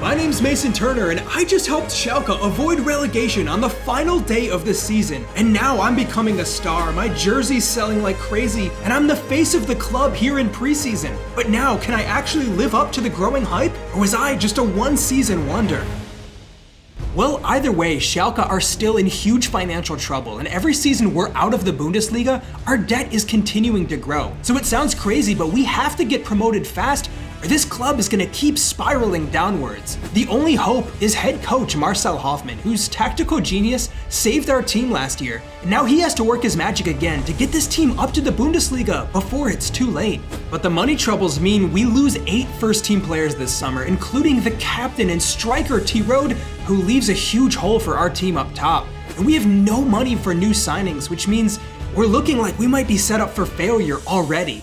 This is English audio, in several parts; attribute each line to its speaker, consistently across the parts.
Speaker 1: My name's Mason Turner, and I just helped Schalke avoid relegation on the final day of the season. And now I'm becoming a star. My jersey's selling like crazy, and I'm the face of the club here in preseason. But now, can I actually live up to the growing hype? Or was I just a one-season wonder? Well, either way, Schalke are still in huge financial trouble, and every season we're out of the Bundesliga, our debt is continuing to grow. So it sounds crazy, but we have to get promoted fast, or this club is gonna keep spiraling downwards. The only hope is head coach Marcel Hoffmann, whose tactical genius saved our team last year, and now he has to work his magic again to get this team up to the Bundesliga before it's too late. But the money troubles mean we lose 8 first-team players this summer, including the captain and striker T-Road, who leaves a huge hole for our team up top. And we have no money for new signings, which means we're looking like we might be set up for failure already.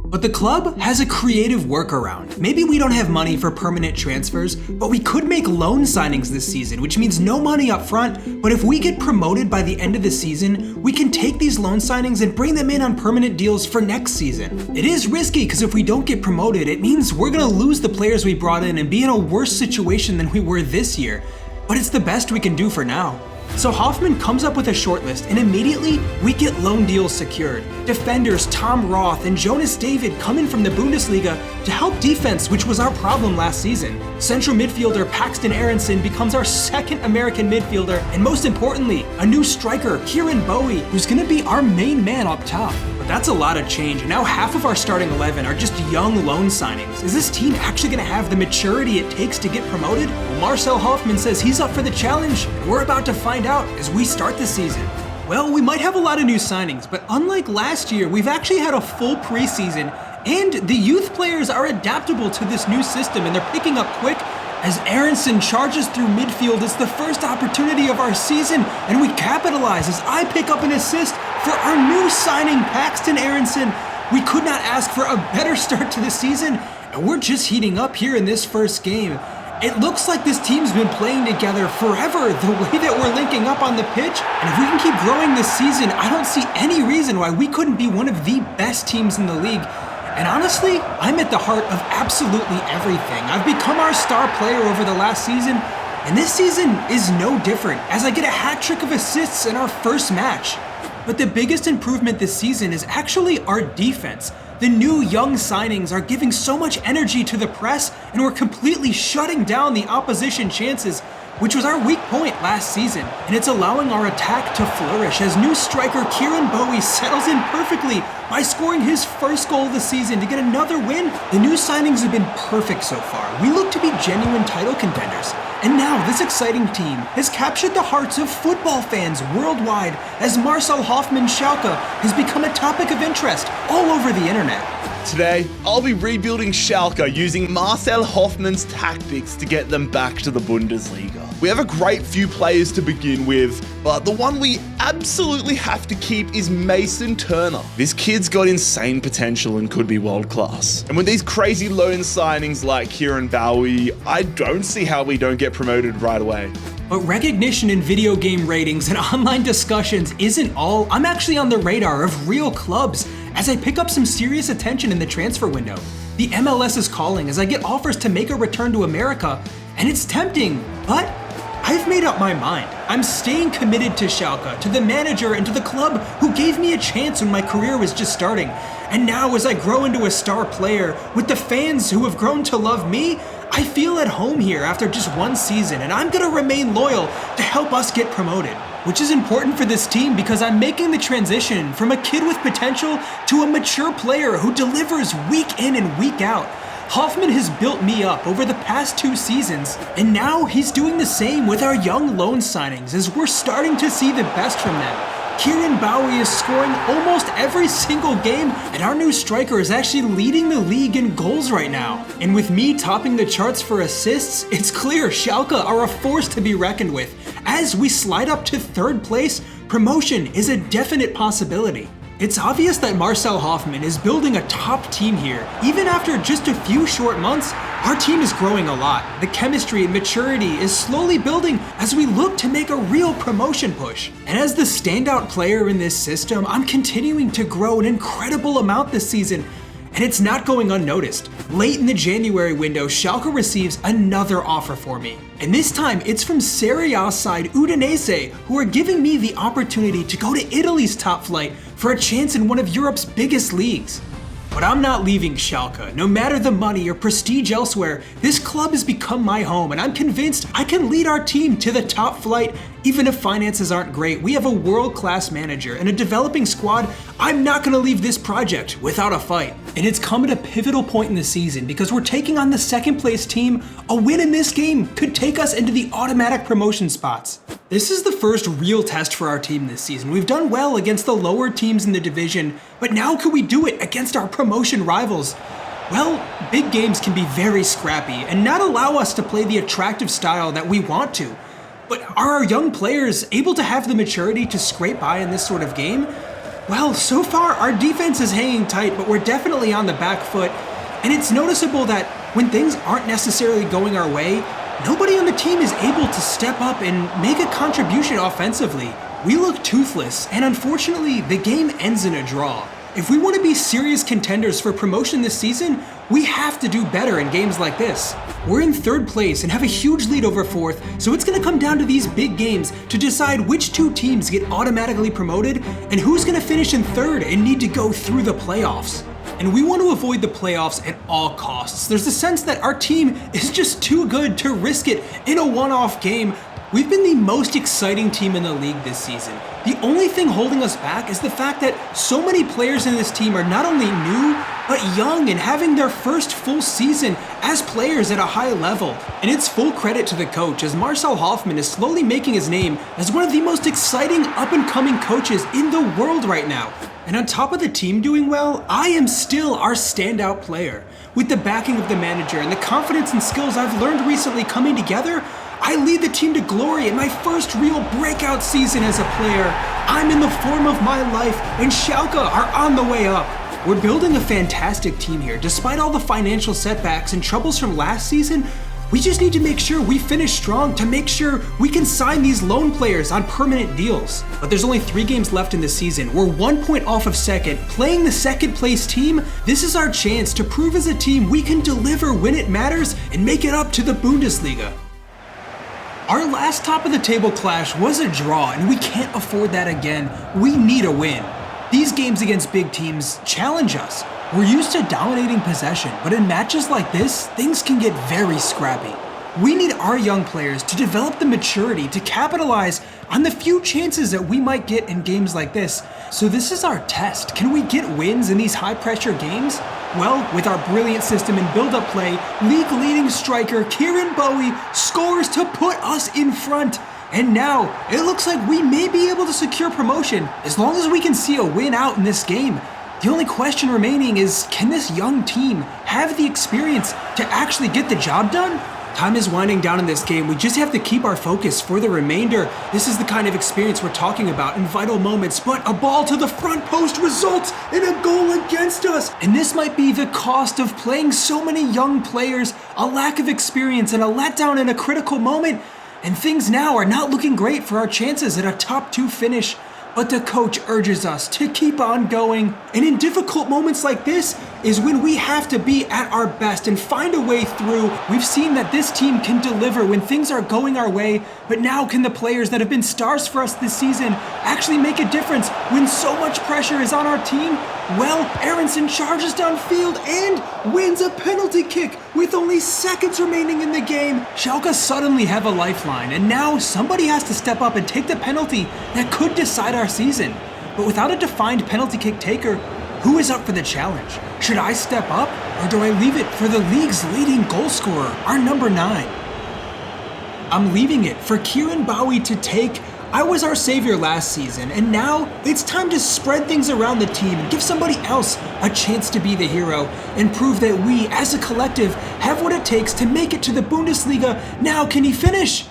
Speaker 1: But the club has a creative workaround. Maybe we don't have money for permanent transfers, but we could make loan signings this season, which means no money up front, but if we get promoted by the end of the season, we can take these loan signings and bring them in on permanent deals for next season. It is risky because if we don't get promoted, it means we're gonna lose the players we brought in and be in a worse situation than we were this year, but it's the best we can do for now. So Hoffmann comes up with a shortlist, and immediately we get loan deals secured. Defenders Tom Roth and Jonas David come in from the Bundesliga to help defense, which was our problem last season. Central midfielder Paxton Aronson becomes our second American midfielder, and most importantly, a new striker, Kieran Bowie, who's gonna be our main man up top. But that's a lot of change, and now half of our starting 11 are just young loan signings. Is this team actually gonna have the maturity it takes to get promoted? Well, Marcel Hoffmann says he's up for the challenge, and we're about to find out as we start the season. Well, we might have a lot of new signings, but unlike last year, we've actually had a full preseason, and the youth players are adaptable to this new system, and they're picking up quick. As Aronson charges through midfield, it's the first opportunity of our season, and we capitalize as I pick up an assist for our new signing, Paxton Aronson. We could not ask for a better start to the season, and we're just heating up here in this first game. It looks like this team's been playing together forever, the way that we're linking up on the pitch. And if we can keep growing this season, I don't see any reason why we couldn't be one of the best teams in the league. And honestly, I'm at the heart of absolutely everything. I've become our star player over the last season, and this season is no different, as I get a hat trick of assists in our first match. But the biggest improvement this season is actually our defense. The new young signings are giving so much energy to the press, and we're completely shutting down the opposition chances, which was our weak point last season. And it's allowing our attack to flourish as new striker Kieran Bowie settles in perfectly by scoring his first goal of the season to get another win. The new signings have been perfect so far. We look to be genuine title contenders. And now this exciting team has captured the hearts of football fans worldwide as Marcel Hoffmann's Schalke has become a topic of interest all over the internet.
Speaker 2: Today, I'll be rebuilding Schalke using Marcel Hoffmann's tactics to get them back to the Bundesliga. We have a great few players to begin with, but the one we absolutely have to keep is Mason Turner. This kid's got insane potential and could be world class. And with these crazy loan signings like Kieran Bowie, I don't see how we don't get promoted right away.
Speaker 1: But recognition in video game ratings and online discussions isn't all. I'm actually on the radar of real clubs as I pick up some serious attention in the transfer window. The MLS is calling as I get offers to make a return to America, and it's tempting, but I've made up my mind. I'm staying committed to Schalke, to the manager, and to the club who gave me a chance when my career was just starting. And now as I grow into a star player, with the fans who have grown to love me, I feel at home here after just one season, and I'm gonna remain loyal to help us get promoted. Which is important for this team because I'm making the transition from a kid with potential to a mature player who delivers week in and week out. Hoffmann has built me up over the past 2 seasons, and now he's doing the same with our young loan signings as we're starting to see the best from them. Kieran Bowie is scoring almost every single game, and our new striker is actually leading the league in goals right now. And with me topping the charts for assists, it's clear Schalke are a force to be reckoned with. As we slide up to 3rd place, promotion is a definite possibility. It's obvious that Marcel Hoffmann is building a top team here. Even after just a few short months, our team is growing a lot. The chemistry and maturity is slowly building as we look to make a real promotion push. And as the standout player in this system, I'm continuing to grow an incredible amount this season. and it's not going unnoticed. Late in the January window, Schalke receives another offer for me. And this time, it's from Serie A side Udinese, who are giving me the opportunity to go to Italy's top flight for a chance in one of Europe's biggest leagues. But I'm not leaving Schalke. No matter the money or prestige elsewhere, this club has become my home, and I'm convinced I can lead our team to the top flight. Even if finances aren't great, we have a world-class manager and a developing squad. I'm not gonna leave this project without a fight. And it's come at a pivotal point in the season because we're taking on the second place team. A win in this game could take us into the automatic promotion spots. This is the first real test for our team this season. We've done well against the lower teams in the division, but now can we do it against our promotion rivals? Well, big games can be very scrappy and not allow us to play the attractive style that we want to. But are our young players able to have the maturity to scrape by in this sort of game? Well, so far our defense is hanging tight, but we're definitely on the back foot. And it's noticeable that when things aren't necessarily going our way, nobody on the team is able to step up and make a contribution offensively. We look toothless, and unfortunately, the game ends in a draw. If we want to be serious contenders for promotion this season, we have to do better in games like this. We're in third place and have a huge lead over fourth, so it's going to come down to these big games to decide which two teams get automatically promoted and who's going to finish in third and need to go through the playoffs. And we want to avoid the playoffs at all costs. There's a sense that our team is just too good to risk it in a one-off game. We've been the most exciting team in the league this season. The only thing holding us back is the fact that so many players in this team are not only new, but young and having their first full season as players at a high level. And it's full credit to the coach, as Marcel Hoffmann is slowly making his name as one of the most exciting up-and-coming coaches in the world right now. And on top of the team doing well, I am still our standout player. With the backing of the manager and the confidence and skills I've learned recently coming together, I lead the team to glory in my first real breakout season as a player. I'm in the form of my life, and Schalke are on the way up. We're building a fantastic team here. Despite all the financial setbacks and troubles from last season, we just need to make sure we finish strong to make sure we can sign these loan players on permanent deals. But there's only 3 games left in the season. We're 1 point off of second, playing the second place team. This is our chance to prove as a team we can deliver when it matters and make it up to the Bundesliga. Our last top of the table clash was a draw, and we can't afford that again. We need a win. These games against big teams challenge us. We're used to dominating possession, but in matches like this, things can get very scrappy. We need our young players to develop the maturity to capitalize on the few chances that we might get in games like this. So this is our test. Can we get wins in these high-pressure games? Well, with our brilliant system and build-up play, league-leading striker Kieran Bowie scores to put us in front. And now, it looks like we may be able to secure promotion as long as we can see a win out in this game. The only question remaining is, can this young team have the experience to actually get the job done? Time is winding down in this game. We just have to keep our focus for the remainder. This is the kind of experience we're talking about in vital moments, but a ball to the front post results in a goal against us. And this might be the cost of playing so many young players, a lack of experience and a letdown in a critical moment. And things now are not looking great for our chances at a top 2 finish. But the coach urges us to keep on going. And in difficult moments like this is when we have to be at our best and find a way through. We've seen that this team can deliver when things are going our way, but now can the players that have been stars for us this season actually make a difference when so much pressure is on our team? Well, Aronson charges downfield and wins a penalty kick with only seconds remaining in the game. Schalke suddenly have a lifeline, and now somebody has to step up and take the penalty that could decide our season. But without a defined penalty kick taker, who is up for the challenge? Should I step up, or do I leave it for the league's leading goal scorer, our number 9? I'm leaving it for Kieran Bowie to take. I was our savior last season, and now it's time to spread things around the team and give somebody else a chance to be the hero and prove that we, as a collective, have what it takes to make it to the Bundesliga. Now, can he finish?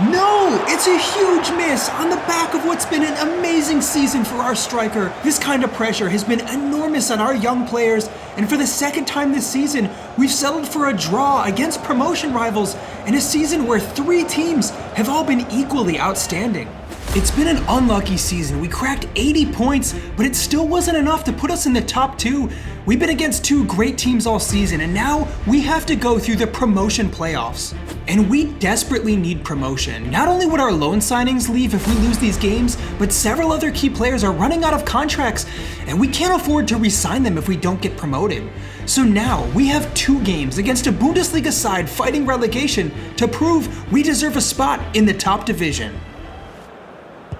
Speaker 1: No! It's a huge miss on the back of what's been an amazing season for our striker. This kind of pressure has been enormous on our young players, and for the second time this season, we've settled for a draw against promotion rivals in a season where 3 teams have all been equally outstanding. It's been an unlucky season. We cracked 80 points, but it still wasn't enough to put us in the top 2. We've been against two great teams all season, and now we have to go through the promotion playoffs. And we desperately need promotion. Not only would our loan signings leave if we lose these games, but several other key players are running out of contracts, and we can't afford to re-sign them if we don't get promoted. So now we have 2 games against a Bundesliga side fighting relegation to prove we deserve a spot in the top division.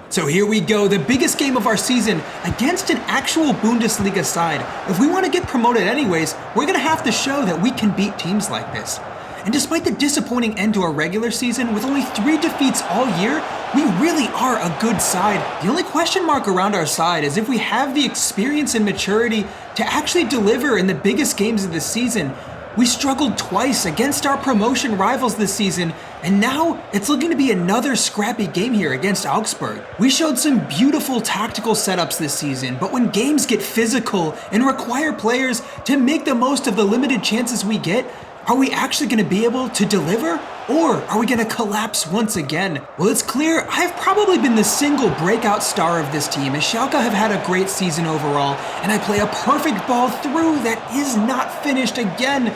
Speaker 1: So here we go, the biggest game of our season against an actual Bundesliga side. If we want to get promoted anyways, we're going to have to show that we can beat teams like this. And despite the disappointing end to our regular season with only 3 defeats all year, we really are a good side. The only question mark around our side is if we have the experience and maturity to actually deliver in the biggest games of the season. We struggled twice against our promotion rivals this season, and now it's looking to be another scrappy game here against Augsburg. We showed some beautiful tactical setups this season, but when games get physical and require players to make the most of the limited chances we get, are we actually going to be able to deliver? Or are we going to collapse once again? Well, it's clear I've probably been the single breakout star of this team, as Schalke have had a great season overall, and I play a perfect ball through that is not finished again.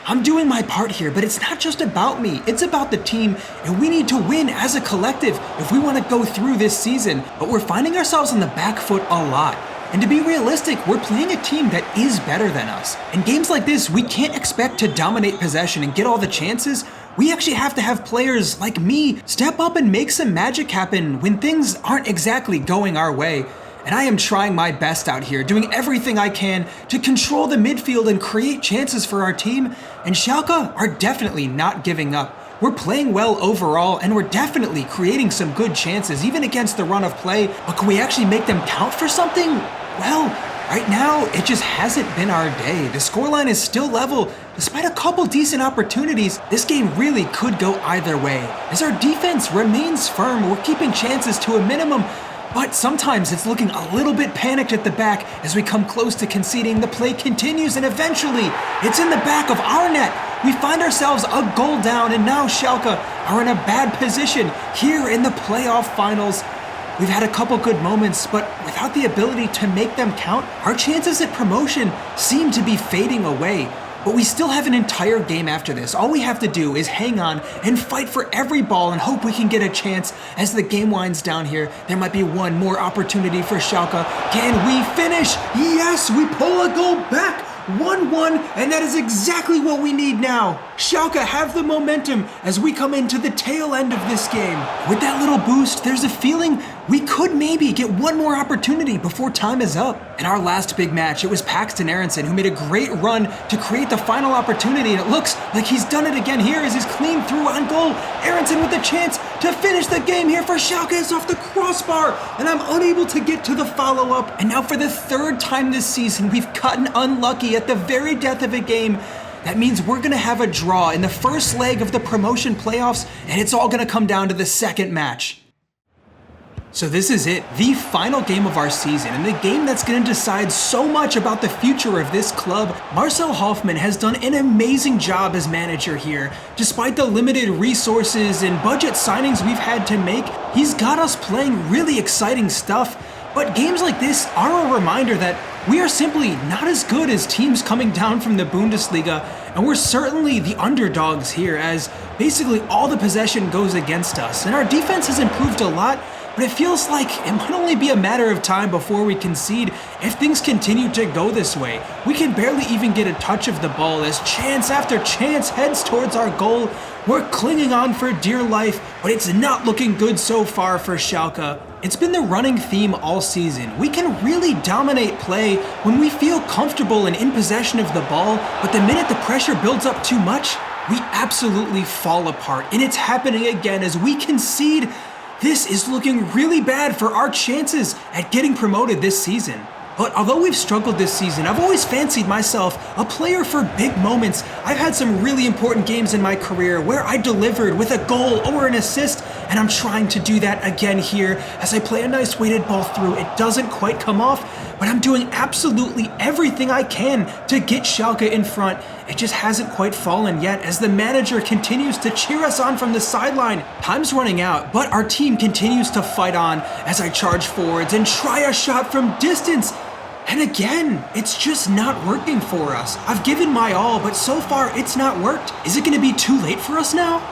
Speaker 1: I'm doing my part here, but it's not just about me, it's about the team, and we need to win as a collective if we want to go through this season. But we're finding ourselves on the back foot a lot. And to be realistic, we're playing a team that is better than us. In games like this, we can't expect to dominate possession and get all the chances. We actually have to have players like me step up and make some magic happen when things aren't exactly going our way. And I am trying my best out here, doing everything I can to control the midfield and create chances for our team. And Schalke are definitely not giving up. We're playing well overall, and we're definitely creating some good chances, even against the run of play. But can we actually make them count for something? Well, right now, it just hasn't been our day. The scoreline is still level. Despite a couple decent opportunities, this game really could go either way. As our defense remains firm, we're keeping chances to a minimum, but sometimes it's looking a little bit panicked at the back as we come close to conceding. The play continues, and eventually, it's in the back of our net. We find ourselves a goal down, and now Schalke are in a bad position here in the playoff finals. We've had a couple good moments, but without the ability to make them count, our chances at promotion seem to be fading away. But we still have an entire game after this. All we have to do is hang on and fight for every ball and hope we can get a chance as the game winds down here. There might be one more opportunity for Schalke. Can we finish? Yes, we pull a goal back. 1-1, and that is exactly what we need now. Schalke have the momentum as we come into the tail end of this game. With that little boost, there's a feeling we could maybe get one more opportunity before time is up. In our last big match, it was Paxton Aronson who made a great run to create the final opportunity, and it looks like he's done it again here as he's clean through on goal. Aronson with the chance to finish the game here for Schalke is off the crossbar, and I'm unable to get to the follow-up. And now for the 3rd time this season, we've gotten unlucky at the very death of a game. That means we're going to have a draw in the first leg of the promotion playoffs, and it's all going to come down to the second match. So this is it, the final game of our season, and the game that's going to decide so much about the future of this club. Marcel Hoffmann has done an amazing job as manager here. Despite the limited resources and budget signings we've had to make, he's got us playing really exciting stuff. But games like this are a reminder that we are simply not as good as teams coming down from the Bundesliga, and we're certainly the underdogs here as basically all the possession goes against us. And our defense has improved a lot, but it feels like it might only be a matter of time before we concede if things continue to go this way. We can barely even get a touch of the ball as chance after chance heads towards our goal. We're clinging on for dear life, but it's not looking good so far for Schalke. It's been the running theme all season. We can really dominate play when we feel comfortable and in possession of the ball, but the minute the pressure builds up too much, we absolutely fall apart. And it's happening again as we concede. This is looking really bad for our chances at getting promoted this season. But although we've struggled this season, I've always fancied myself a player for big moments. I've had some really important games in my career where I delivered with a goal or an assist, and I'm trying to do that again here as I play a nice weighted ball through. It doesn't quite come off, but I'm doing absolutely everything I can to get Schalke in front. It just hasn't quite fallen yet as the manager continues to cheer us on from the sideline. Time's running out, but our team continues to fight on as I charge forwards and try a shot from distance. And again, it's just not working for us. I've given my all, but so far it's not worked. Is it gonna be too late for us now?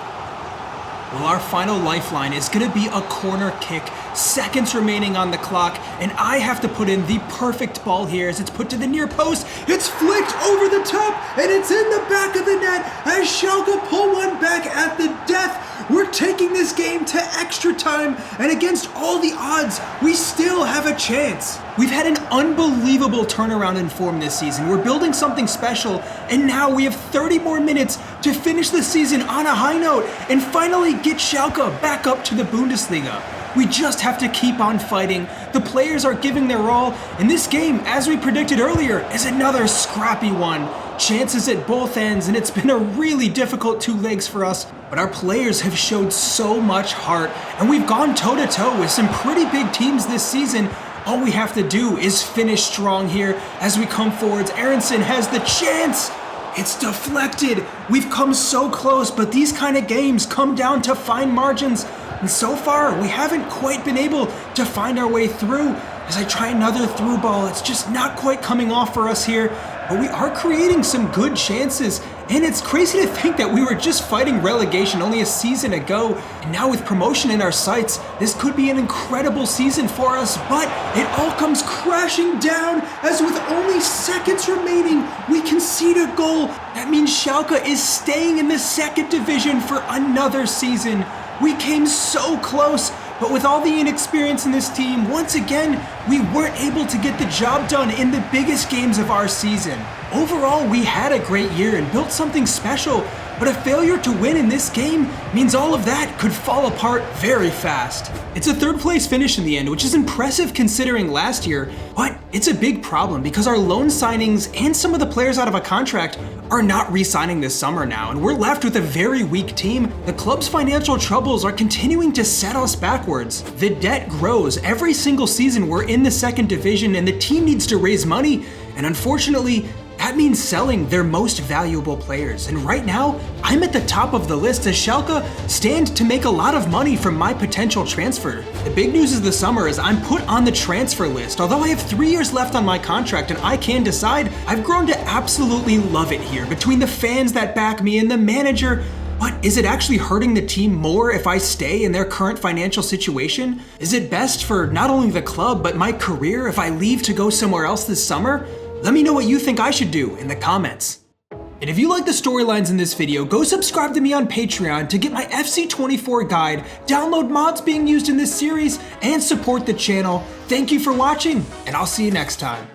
Speaker 1: Well, our final lifeline is gonna be a corner kick, seconds remaining on the clock, and I have to put in the perfect ball here as it's put to the near post. It's flicked over the top, and it's in the back of the net as Schalke pull one back at the death. We're taking this game to extra time, and against all the odds, we still have a chance. We've had an unbelievable turnaround in form this season. We're building something special, and now we have 30 more minutes to finish the season on a high note and finally get Schalke back up to the Bundesliga. We just have to keep on fighting. The players are giving their all, and this game, as we predicted earlier, is another scrappy one. Chances at both ends, and it's been a really difficult 2 legs for us, but our players have showed so much heart, and we've gone toe-to-toe with some pretty big teams this season. All we have to do is finish strong here as we come forwards. Aronson has the chance. It's deflected. We've come so close, but these kind of games come down to fine margins. And so far, we haven't quite been able to find our way through. As I try another through ball, it's just not quite coming off for us here. But we are creating some good chances. And it's crazy to think that we were just fighting relegation only a season ago. And now with promotion in our sights, this could be an incredible season for us. But it all comes crashing down as with only seconds remaining, we concede a goal. That means Schalke is staying in the 2nd division for another season. We came so close, but with all the inexperience in this team, once again, we weren't able to get the job done in the biggest games of our season. Overall, we had a great year and built something special, but a failure to win in this game means all of that could fall apart very fast. It's a 3rd place finish in the end, which is impressive considering last year, but it's a big problem because our loan signings and some of the players out of a contract are not re-signing this summer now, and we're left with a very weak team. The club's financial troubles are continuing to set us backwards. The debt grows. Every single season we're in the 2nd division and the team needs to raise money, and unfortunately, that means selling their most valuable players. And right now, I'm at the top of the list as Schalke stand to make a lot of money from my potential transfer. The big news of the summer is I'm put on the transfer list. Although I have 3 years left on my contract and I can decide, I've grown to absolutely love it here. Between the fans that back me and the manager, but is it actually hurting the team more if I stay in their current financial situation? Is it best for not only the club, but my career if I leave to go somewhere else this summer? Let me know what you think I should do in the comments. And if you like the storylines in this video, go subscribe to me on Patreon to get my FC24 guide, download mods being used in this series, and support the channel. Thank you for watching, and I'll see you next time.